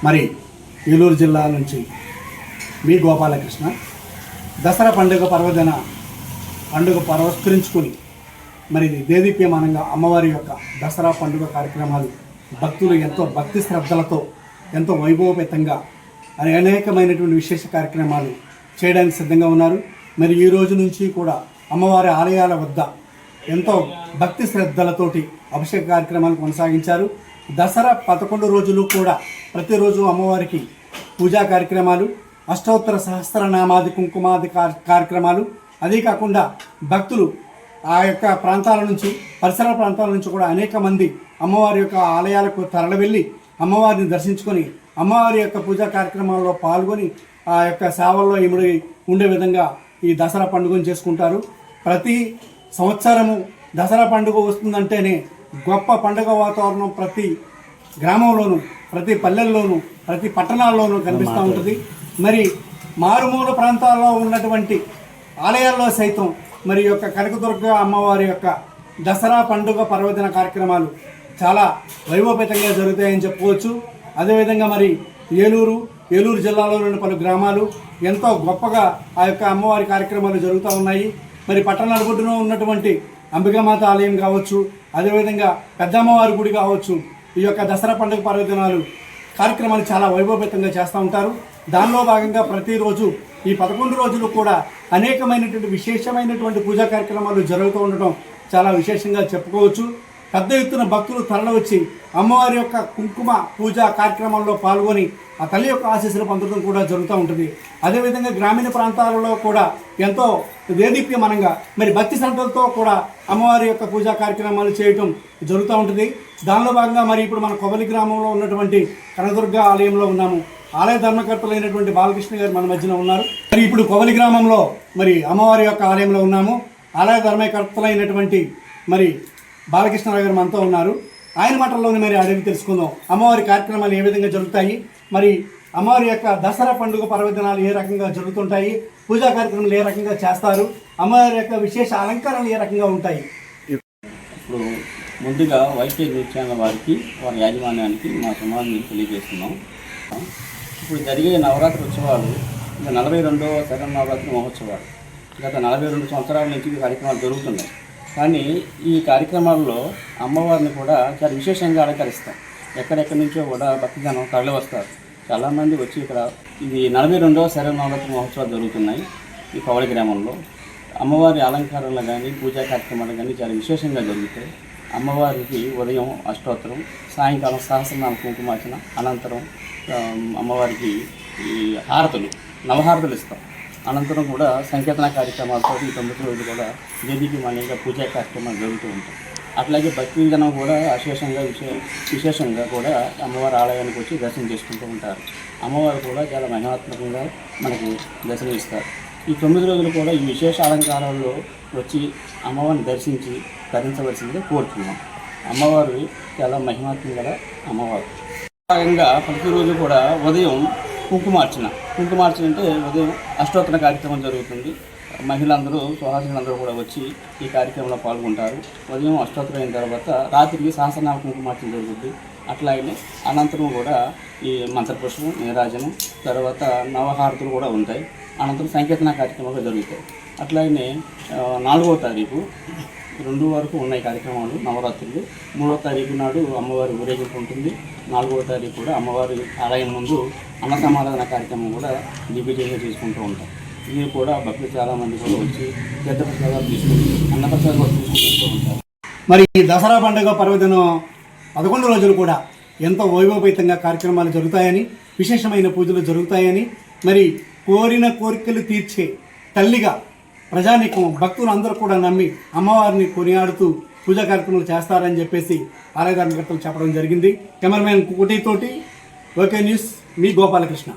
మరి ఏలూరు జిల్లా నుంచి మీ గోపాలకృష్ణ దసరా పండుగ పురస్కరించుకొని మరి దేదీప్యమానంగా అమ్మవారి యొక్క దసరా పండుగ కార్యక్రమాలు భక్తులు ఎంతో భక్తి శ్రద్ధలతో ఎంతో వైభవపేతంగా అనేకమైనటువంటి విశేష కార్యక్రమాలు చేయడానికి సిద్ధంగా ఉన్నారు. మరి ఈ రోజు నుంచి కూడా అమ్మవారి ఆలయాల వద్ద ఎంతో భక్తి శ్రద్ధలతోటి అభిషేక కార్యక్రమాలు కొనసాగించారు. దసరా 11 రోజులు కూడా ప్రతిరోజు అమ్మవారికి పూజా కార్యక్రమాలు, అష్టోత్తర సహస్రనామాది కుంకుమాది కార్యక్రమాలు, అదే కాకుండా భక్తులు ఆ యొక్క ప్రాంతాల నుంచి పరిసర ప్రాంతాల నుంచి కూడా అనేక మంది అమ్మవారి యొక్క ఆలయాలకు తరలి వెళ్ళి అమ్మవారిని దర్శించుకొని అమ్మవారి యొక్క పూజా కార్యక్రమాల్లో పాల్గొని ఆ యొక్క సేవల్లో ఇముడి ఉండే విధంగా ఈ దసరా పండుగను చేసుకుంటారు. ప్రతి సంవత్సరము దసరా పండుగ వస్తుందంటేనే గొప్ప పండుగ వాతావరణం ప్రతి గ్రామంలోనూ, ప్రతి పల్లెల్లోనూ, ప్రతి పట్టణాల్లోనూ కనిపిస్తూ ఉంటుంది. మరి మారుమూల ప్రాంతాల్లో ఉన్నటువంటి ఆలయాల్లో సైతం మరి యొక్క కనకదుర్గ అమ్మవారి యొక్క దసరా పండుగ పర్వదిన కార్యక్రమాలు చాలా వైభవపేతంగా జరుగుతాయని చెప్పుకోవచ్చు. అదేవిధంగా మరి ఏలూరు జిల్లాలోని పలు గ్రామాలు ఎంతో గొప్పగా ఆ యొక్క అమ్మవారి కార్యక్రమాలు జరుగుతూ ఉన్నాయి. మరి పట్టణ నడుబొడ్డున ఉన్నటువంటి అంబికామాత ఆలయం కావచ్చు, అదేవిధంగా పెద్ద అమ్మవారి గుడి కావచ్చు, ఈ యొక్క దసరా పండుగ పర్వదినాలు కార్యక్రమాలు చాలా వైభవపేతంగా చేస్తూ ఉంటారు. దానిలో భాగంగా ప్రతిరోజు ఈ 11 రోజులు కూడా అనేకమైనటువంటి విశేషమైనటువంటి పూజా కార్యక్రమాలు జరుగుతూ ఉండటం చాలా విశేషంగా చెప్పుకోవచ్చు. పెద్ద ఎత్తున భక్తులు తరలివచ్చి అమ్మవారి యొక్క కుంకుమ పూజా కార్యక్రమాల్లో పాల్గొని ఆ తల్లి యొక్క ఆశీస్సులు పొందడం కూడా జరుగుతూ ఉంటుంది. అదేవిధంగా గ్రామీణ ప్రాంతాలలో కూడా ఎంతో దేదీప్యమానంగా మరి భక్తి శ్రద్ధలతో కూడా అమ్మవారి యొక్క పూజా కార్యక్రమాలు చేయటం జరుగుతూ ఉంటుంది. దానిలో భాగంగా మరి ఇప్పుడు మన కొవలి గ్రామంలో ఉన్నటువంటి కనకదుర్గ ఆలయంలో ఉన్నాము. ఆలయ ధర్మకర్తలైనటువంటి బాలకృష్ణ గారు మన మధ్యన ఉన్నారు. మరి ఇప్పుడు కొవలి గ్రామంలో మరి అమ్మవారి యొక్క ఆలయంలో ఉన్నాము. ఆలయ ధర్మకర్తలైనటువంటి మరి బాలకృష్ణరావు గారు మనతో ఉన్నారు. ఆయన మాటల్లోనే మరి అడిగి తెలుసుకుందాం అమ్మవారి కార్యక్రమాలు ఏ విధంగా జరుగుతాయి, మరి అమ్మవారి యొక్క దసరా పండుగ పర్వదినాలు ఏ రకంగా జరుగుతుంటాయి, పూజా కార్యక్రమాలు ఏ రకంగా చేస్తారు, అమ్మవారి యొక్క విశేష అలంకరణలు ఏ రకంగా ఉంటాయి. ఇప్పుడు ముందుగా వైకే న్యూస్ ఛానల్ వారికి, వారి యాజమాన్యానికి మా సమాధానం తెలియజేస్తున్నాం. ఇప్పుడు జరిగే నవరాత్రి ఉత్సవాలు 42వ శరన్నవరాత్రి మహోత్సవాలు గత 42 సంవత్సరాల నుంచి కార్యక్రమాలు జరుగుతున్నాయి. కానీ ఈ కార్యక్రమాల్లో అమ్మవారిని కూడా చాలా విశేషంగా అలంకరిస్తాం. ఎక్కడెక్కడి నుంచో కూడా భక్తజనం తరలి వస్తారు. చాలామంది వచ్చి ఇక్కడ ఇది 42వ శరన్నవరాత్రి మహోత్సవాలు జరుగుతున్నాయి ఈ పవళి గ్రామంలో. అమ్మవారి అలంకారంలో కానీ పూజా కార్యక్రమాలు కానీ చాలా విశేషంగా జరుగుతాయి. అమ్మవారికి ఉదయం అష్టోత్తరం, సాయంకాలం సహస్రనామ కుంకుమార్చన, అనంతరం అమ్మవారికి ఈ హారతులు, నవహారతులు ఇస్తాం. అనంతరం కూడా సంకీర్తన కార్యక్రమాలతో ఈ 9 రోజులు కూడా దేదీప్యమానంగా పూజా కార్యక్రమాలు జరుగుతూ ఉంటాయి. అట్లాగే భక్తి జనం కూడా విశేషంగా కూడా అమ్మవారి ఆలయానికి వచ్చి దర్శనం చేసుకుంటూ ఉంటారు. అమ్మవారు కూడా చాలా మహిమాత్మకంగా మనకి దర్శనమిస్తారు. ఈ 9 రోజులు కూడా ఈ విశేష అలంకారాల్లో వచ్చి అమ్మవారిని దర్శించి తరించవలసిందిగా కోరుతున్నాం. అమ్మవారు చాలా మహిమాత్మ గల అమ్మవారు. భాగంగా ప్రతిరోజు కూడా ఉదయం కుంకుమార్చన అంటే ఉదయం అష్టోత్తర కార్యక్రమం జరుగుతుంది. మహిళలందరూ, సుహాసినులందరూ కూడా వచ్చి ఈ కార్యక్రమంలో పాల్గొంటారు. ఉదయం అష్టోత్తరం అయిన తర్వాత రాత్రికి సహస్రనామ కుంకుమార్చన జరుగుతుంది. అట్లాగనే అనంతరం కూడా ఈ మంత్రపుష్పం, నీరాజనం, తర్వాత నవహారతులు కూడా ఉంటాయి. అనంతరం సంకీర్తన కార్యక్రమాలు జరుగుతాయి. అట్లాగనే 4వ తారీఖు 2 వరకు ఉన్నాయి కార్యక్రమాలు నవరాత్రులు. 3వ తారీఖు నాడు అమ్మవారి ఊరేగింపు ఉంటుంది. 4వ తారీఖు కూడా అమ్మవారి ఆలయం ముందు అన్న సమారాధన కార్యక్రమం కూడా దిగ్విజయంగా చేసుకుంటూ ఉంటాం. ఇది కూడా భక్తులు చాలామంది కూడా వచ్చి పెద్ద ప్రసాదాలు తీసుకుని అన్నప్రసాదాలు కూడా తీసుకుంటూ ఉంటారు. మరి ఈ దసరా పండుగ పర్వదినం 11 రోజులు కూడా ఎంతో వైభవపేతంగా కార్యక్రమాలు జరుగుతాయని, విశేషమైన పూజలు జరుగుతాయని, మరి కోరిన కోరికలు తీర్చే తల్లిగా ప్రజానీకం భక్తులు అందరూ కూడా నమ్మి అమ్మవారిని కొనియాడుతూ పూజా కార్యక్రమాలు చేస్తారని చెప్పేసి ఆలయ ధర్మకర్తలు చెప్పడం జరిగింది. కెమెరామెన్ కుటీతోటి ఓకే న్యూస్, మీ గోపాలకృష్ణ.